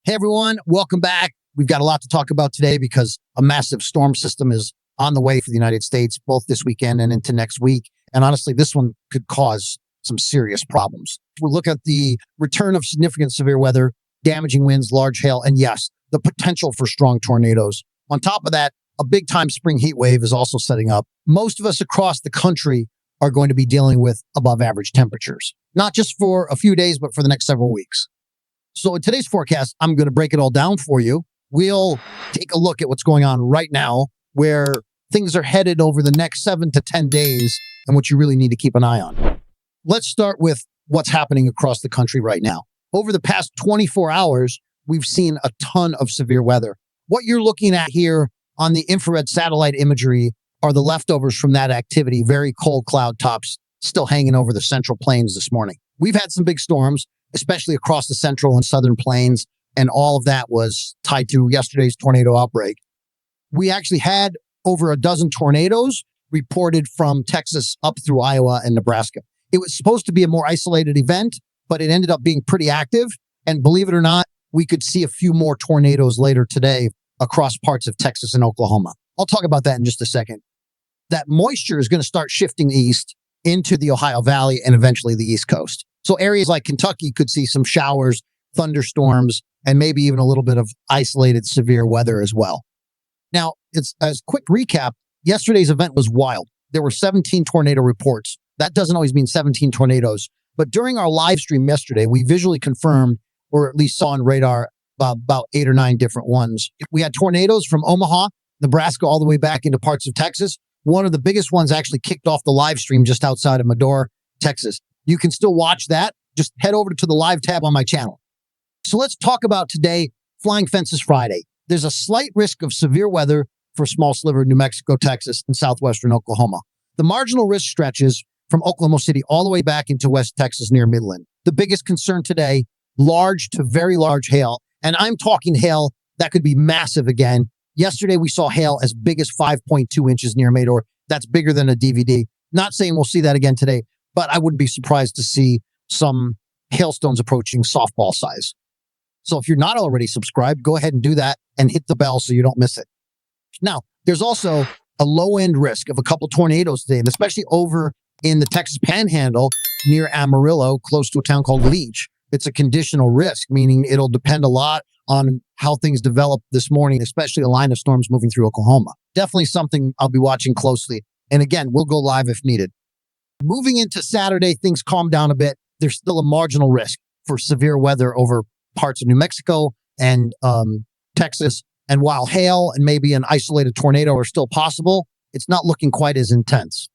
Hey everyone, welcome back. We've got a lot to talk about today because a massive storm system is on the way for the United States, both this weekend and into next week. And honestly, this one could cause some serious problems. We'll look at the return of significant severe weather, damaging winds, large hail, and yes, the potential for strong tornadoes. On top of that, a big time spring heat wave is also setting up. Most of us across the country are going to be dealing with above average temperatures, not just for a few days, but for the next several weeks. So in today's forecast, I'm going to break it all down for you. We'll take a look at what's going on right now, where things are headed over the next 7 to 10 days and what you really need to keep an eye on. Let's start with what's happening across the country right now. Over the past 24 hours, we've seen a ton of severe weather. What you're looking at here on the infrared satellite imagery are the leftovers from that activity, very cold cloud tops still hanging over the central plains this morning. We've had some big storms, especially across the central and southern plains, and all of that was tied to yesterday's tornado outbreak. We actually had over a dozen tornadoes reported from Texas up through Iowa and Nebraska. It was supposed to be a more isolated event, but it ended up being pretty active. And believe it or not, we could see a few more tornadoes later today across parts of Texas and Oklahoma. I'll talk about that in just a second. That moisture is going to start shifting east into the Ohio Valley and eventually the East Coast. So areas like Kentucky could see some showers, thunderstorms, and maybe even a little bit of isolated severe weather as well. Now, it's as a quick recap, yesterday's event was wild. There were 17 tornado reports. That doesn't always mean 17 tornadoes. But during our live stream yesterday, we visually confirmed, or at least saw on radar, about 8 or 9 different ones. We had tornadoes from Omaha, Nebraska, all the way back into parts of Texas. One of the biggest ones actually kicked off the live stream just outside of Medora, Texas. You can still watch that. Just head over to the live tab on my channel. So let's talk about today, Flying Fences Friday. There's a slight risk of severe weather for a small sliver of New Mexico, Texas, and southwestern Oklahoma. The marginal risk stretches from Oklahoma City all the way back into West Texas near Midland. The biggest concern today, large to very large hail. And I'm talking hail that could be massive again. Yesterday, we saw hail as big as 5.2 inches near Medora. That's bigger than a DVD. Not saying we'll see that again today, but I wouldn't be surprised to see some hailstones approaching softball size. So if you're not already subscribed, go ahead and do that and hit the bell so you don't miss it. Now, there's also a low-end risk of a couple tornadoes today, and especially over in the Texas Panhandle near Amarillo, close to a town called Leech. It's a conditional risk, meaning it'll depend a lot on how things develop this morning, especially a line of storms moving through Oklahoma. Definitely something I'll be watching closely. And again, we'll go live if needed. Moving into Saturday, things calm down a bit. There's still a marginal risk for severe weather over parts of New Mexico and Texas. And while hail and maybe an isolated tornado are still possible, it's not looking quite as intense.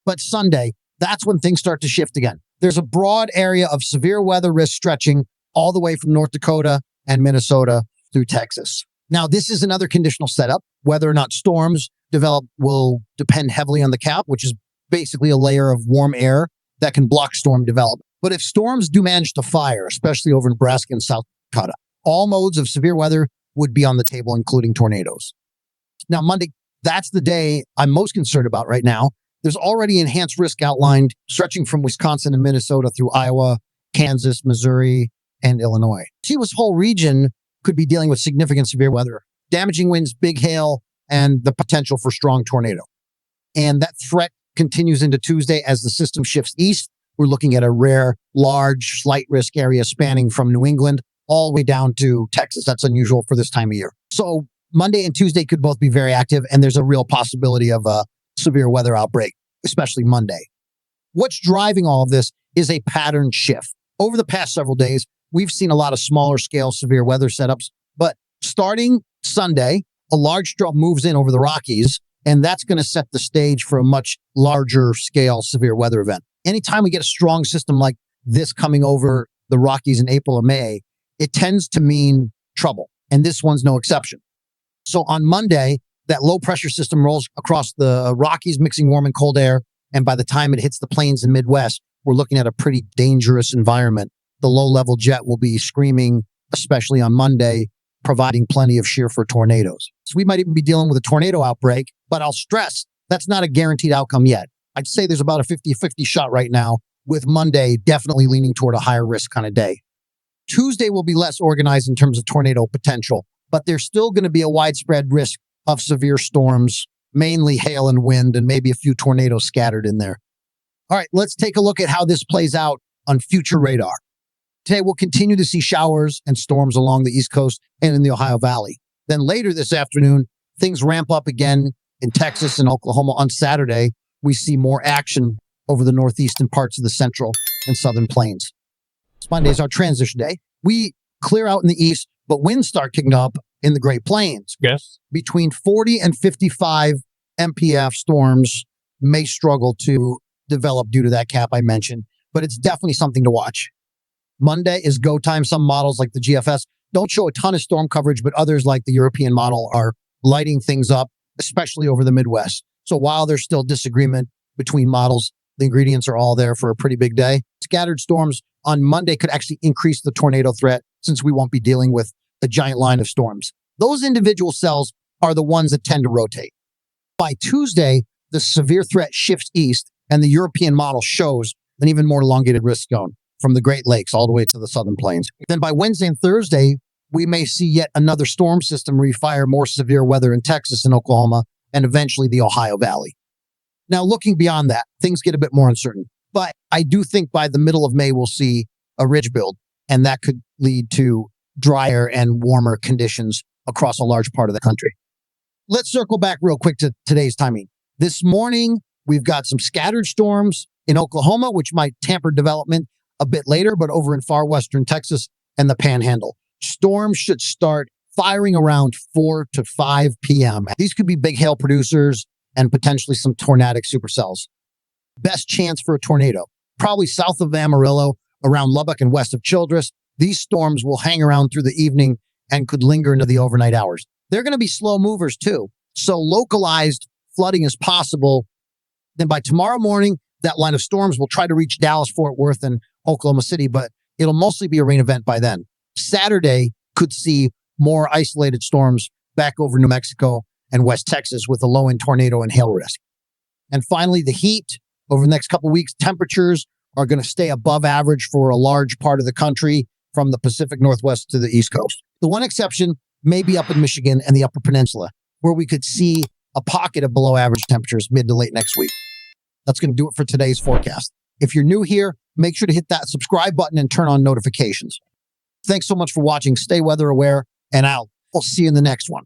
But Sunday, that's when things start to shift again. There's a broad area of severe weather risk stretching all the way from North Dakota and Minnesota through Texas. Now, this is another conditional setup. Whether or not storms develop will depend heavily on the cap, which is basically a layer of warm air that can block storm development. But if storms do manage to fire, especially over Nebraska and South Dakota, all modes of severe weather would be on the table, including tornadoes. Now, Monday, that's the day I'm most concerned about right now. There's already enhanced risk outlined stretching from Wisconsin and Minnesota through Iowa, Kansas, Missouri, and Illinois. See, this whole region could be dealing with significant severe weather, damaging winds, big hail, and the potential for strong tornado. And that threat continues into Tuesday as the system shifts east. We're looking at a rare, large, slight risk area spanning from New England all the way down to Texas. That's unusual for this time of year. So Monday and Tuesday could both be very active, and there's a real possibility of a severe weather outbreak, especially Monday. What's driving all of this is a pattern shift. Over the past several days, we've seen a lot of smaller scale severe weather setups, but starting Sunday, a large storm moves in over the Rockies, and that's going to set the stage for a much larger scale severe weather event. Anytime we get a strong system like this coming over the Rockies in April or May, it tends to mean trouble, and this one's no exception. So on Monday, that low pressure system rolls across the Rockies, mixing warm and cold air, and by the time it hits the plains and Midwest, we're looking at a pretty dangerous environment. The low-level jet will be screaming, especially on Monday, providing plenty of shear for tornadoes. So we might even be dealing with a tornado outbreak, but I'll stress that's not a guaranteed outcome yet. I'd say there's about a 50-50 shot right now, with Monday definitely leaning toward a higher risk kind of day. Tuesday will be less organized in terms of tornado potential, but there's still going to be a widespread risk of severe storms, mainly hail and wind, and maybe a few tornadoes scattered in there. All right, let's take a look at how this plays out on future radar. Today, we'll continue to see showers and storms along the East Coast and in the Ohio Valley. Then later this afternoon, things ramp up again in Texas and Oklahoma. On Saturday, we see more action over the northeastern parts of the central and southern plains. Monday is our transition day. We clear out in the east, but winds start kicking up in the Great Plains. Yes. Between 40 and 55 MPF storms may struggle to develop due to that cap I mentioned, but it's definitely something to watch. Monday is go time. Some models like the GFS don't show a ton of storm coverage, but others like the European model are lighting things up, especially over the Midwest. So while there's still disagreement between models, the ingredients are all there for a pretty big day. Scattered storms on Monday could actually increase the tornado threat since we won't be dealing with a giant line of storms. Those individual cells are the ones that tend to rotate. By Tuesday, the severe threat shifts east and the European model shows an even more elongated risk zone from the Great Lakes all the way to the southern plains. Then by Wednesday and Thursday, we may see yet another storm system refire more severe weather in Texas and Oklahoma and eventually the Ohio Valley. Now, looking beyond that, things get a bit more uncertain. But I do think by the middle of May, we'll see a ridge build, and that could lead to drier and warmer conditions across a large part of the country. Let's circle back real quick to today's timing. This morning, we've got some scattered storms in Oklahoma, which might tamper development a bit later, but over in far western Texas and the Panhandle. Storms should start firing around 4 to 5 p.m. These could be big hail producers and potentially some tornadic supercells. Best chance for a tornado, probably south of Amarillo, around Lubbock and west of Childress. These storms will hang around through the evening and could linger into the overnight hours. They're going to be slow movers too. So localized flooding is possible. Then by tomorrow morning, that line of storms will try to reach Dallas, Fort Worth, and Oklahoma City, but it'll mostly be a rain event by then. Saturday could see more isolated storms back over New Mexico and West Texas with a low-end tornado and hail risk. And finally, the heat over the next couple of weeks, temperatures are going to stay above average for a large part of the country from the Pacific Northwest to the East Coast. The one exception may be up in Michigan and the Upper Peninsula, where we could see a pocket of below average temperatures mid to late next week. That's going to do it for today's forecast. If you're new here, make sure to hit that subscribe button and turn on notifications. Thanks so much for watching. Stay weather aware, and I'll see you in the next one.